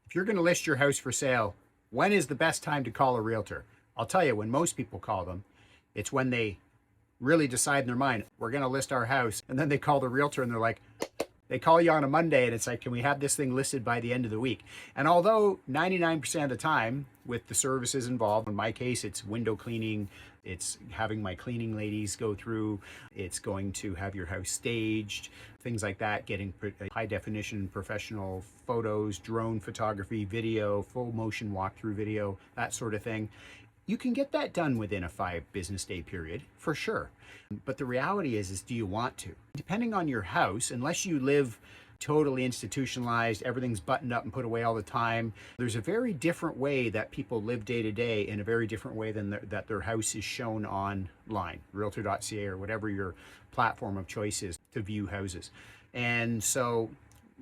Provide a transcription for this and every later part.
If you're going to list your house for sale, when is the best time to call a realtor? I'll tell you, when most people call them, it's when they really decide in their mind, we're going to list our house. And then they call the realtor and they're like, they call you on a Monday and it's like, can we have this thing listed by the end of the week? And although 99% of the time with the services involved, in my case, it's window cleaning, it's having my cleaning ladies go through, it's going to have your house staged, things like that, getting high definition professional photos, drone photography, video, full motion walkthrough video, that sort of thing. You can get that done within a 5 business day period, for sure. But the reality is do you want to? Depending on your house, unless you live totally institutionalized, everything's buttoned up and put away all the time, there's a very different way that people live day to day, in a very different way than that their house is shown online, realtor.ca or whatever your platform of choice is to view houses. And so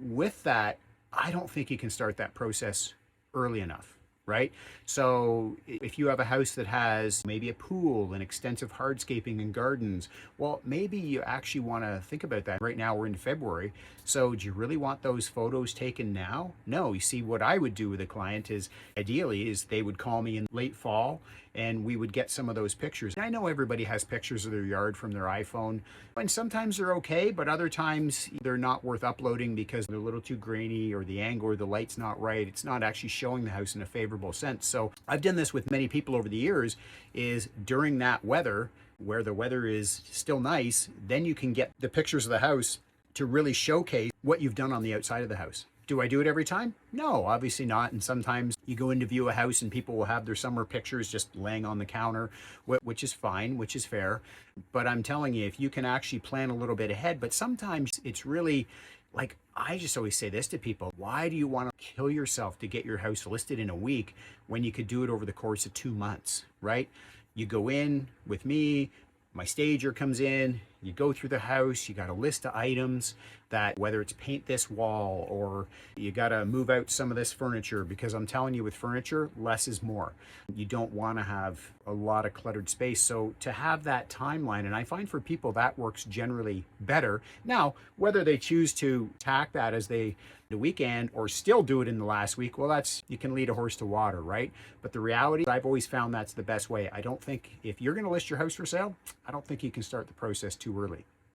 with that, I don't think you can start that process early enough. Right? So if you have a house that has maybe a pool and extensive hardscaping and gardens, well, maybe you actually want to think about that. Right now we're in February. So do you really want those photos taken now? No. You see, what I would do with a client is ideally is they would call me in late fall and we would get some of those pictures. I know everybody has pictures of their yard from their iPhone, and sometimes they're okay, but other times they're not worth uploading because they're a little too grainy or the angle or the light's not right. It's not actually showing the house in a favorable sense. So I've done this with many people over the years, is during that weather, where the weather is still nice, then you can get the pictures of the house to really showcase what you've done on the outside of the house. Do I do it every time? No, obviously not. And sometimes you go in to view a house and people will have their summer pictures just laying on the counter, which is fine, which is fair. But I'm telling you, if you can actually plan a little bit ahead, but sometimes it's really like, I just always say this to people, why do you want to kill yourself to get your house listed in a week when you could do it over the course of 2 months, right? You go in with me, my stager comes in, you go through the house, you got a list of items that, whether it's paint this wall or you got to move out some of this furniture, because I'm telling you, with furniture, less is more. You don't want to have a lot of cluttered space. So to have that timeline, and I find for people that works generally better. Now, whether they choose to tack that as the weekend or still do it in the last week, well, that's, you can lead a horse to water, right? But the reality, I've always found that's the best way. I don't think, if you're going to list your house for sale, I don't think you can start the process too early.